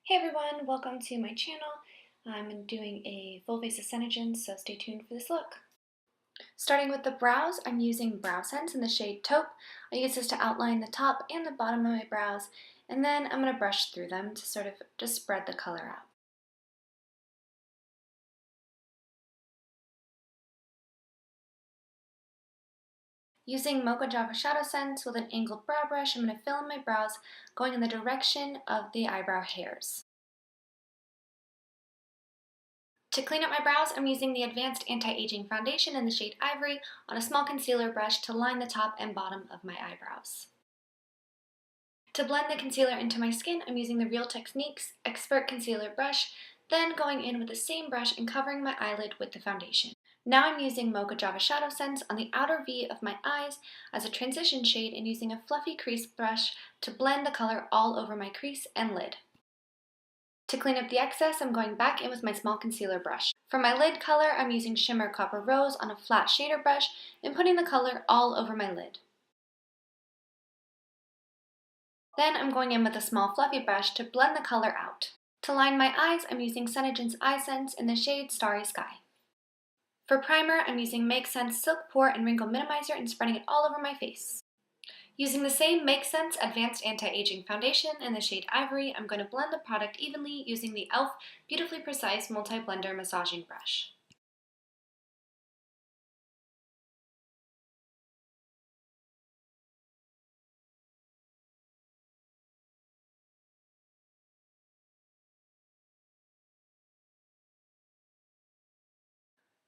Hey everyone, welcome to my channel. I'm doing a full face of SeneGence, so stay tuned for this look. Starting with the brows, I'm using BrowSense in the shade Taupe. I use this to outline the top and the bottom of my brows, and then I'm going to brush through them to sort of just spread the color out. Using Moca ShadowSense with an angled brow brush, I'm going to fill in my brows going in the direction of the eyebrow hairs. To clean up my brows, I'm using the Advanced Anti-Aging Foundation in the shade Ivory on a small concealer brush to line the top and bottom of my eyebrows. To blend the concealer into my skin, I'm using the Real Techniques Expert Concealer Brush, then going in with the same brush and covering my eyelid with the foundation. Now I'm using Mocha ShadowSense on the outer V of my eyes as a transition shade and using a fluffy crease brush to blend the color all over my crease and lid. To clean up the excess, I'm going back in with my small concealer brush. For my lid color, I'm using Shimmer Copper Rose on a flat shader brush and putting the color all over my lid. Then I'm going in with a small fluffy brush to blend the color out. To line my eyes, I'm using SeneGence EyeSense in the shade Starry Sky. For primer, I'm using MakeSense Silk Pore and Wrinkle Minimizer and spreading it all over my face. Using the same MakeSense Advanced Anti-Aging Foundation in the shade Ivory, I'm going to blend the product evenly using the e.l.f. Beautifully Precise Multi-Blender Massaging Brush.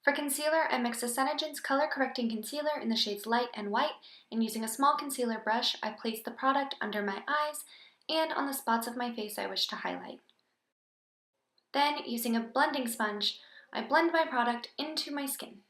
For concealer, I mix the SeneGence Color Correcting Concealer in the shades Light and White, and using a small concealer brush, I place the product under my eyes and on the spots of my face I wish to highlight. Then, using a blending sponge, I blend my product into my skin.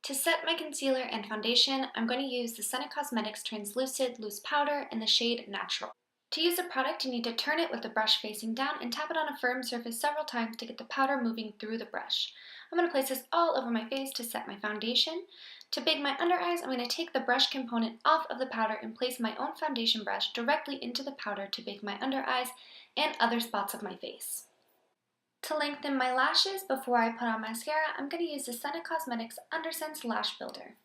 To set my concealer and foundation, I'm going to use the SeneCosmetics Translucid Loose Powder in the shade Natural. To use the product, you need to turn it with the brush facing down and tap it on a firm surface several times to get the powder moving through the brush. I'm going to place this all over my face to set my foundation. To bake my under eyes, I'm going to take the brush component off of the powder and place my own foundation brush directly into the powder to bake my under eyes and other spots of my face. To lengthen my lashes before I put on mascara, I'm going to use the SeneCosmetics UnderSense Lash Builder.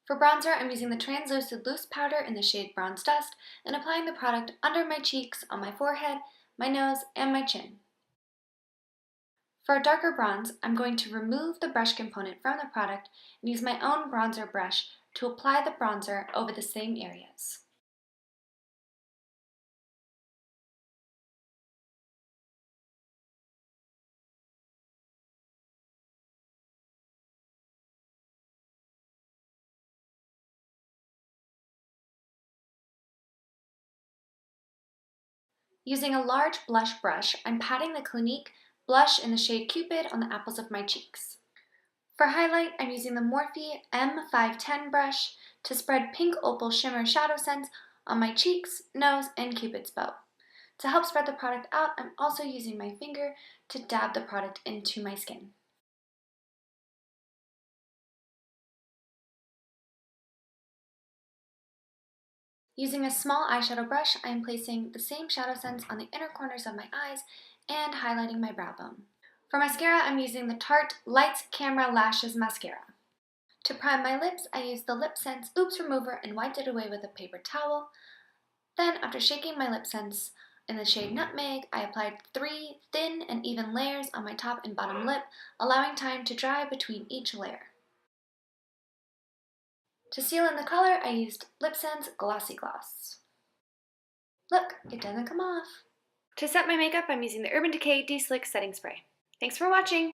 For bronzer, I'm using the Translucid Loose Powder in the shade Bronze Dust and applying the product under my cheeks, on my forehead, my nose, and my chin. For a darker bronze, I'm going to remove the brush component from the product and use my own bronzer brush to apply the bronzer over the same areas. Using a large blush brush, I'm patting the Clinique blush in the shade Cupid on the apples of my cheeks. For highlight, I'm using the Morphe M510 brush to spread pink Opal Shimmer ShadowSense on my cheeks, nose, and Cupid's bow. To help spread the product out, I'm also using my finger to dab the product into my skin. Using a small eyeshadow brush, I am placing the same ShadowSense on the inner corners of my eyes and highlighting my brow bone. For mascara, I'm using the Tarte Lights Camera Lashes Mascara. To prime my lips, I used the LipSense Ooops Remover and wiped it away with a paper towel. Then, after shaking my LipSense in the shade Nutmeg, I applied 3 thin and even layers on my top and bottom lip, allowing time to dry between each layer. To seal in the color, I used LipSense Glossy Gloss. Look, it doesn't come off. To set my makeup, I'm using the Urban Decay De-Slick Setting Spray. Thanks for watching!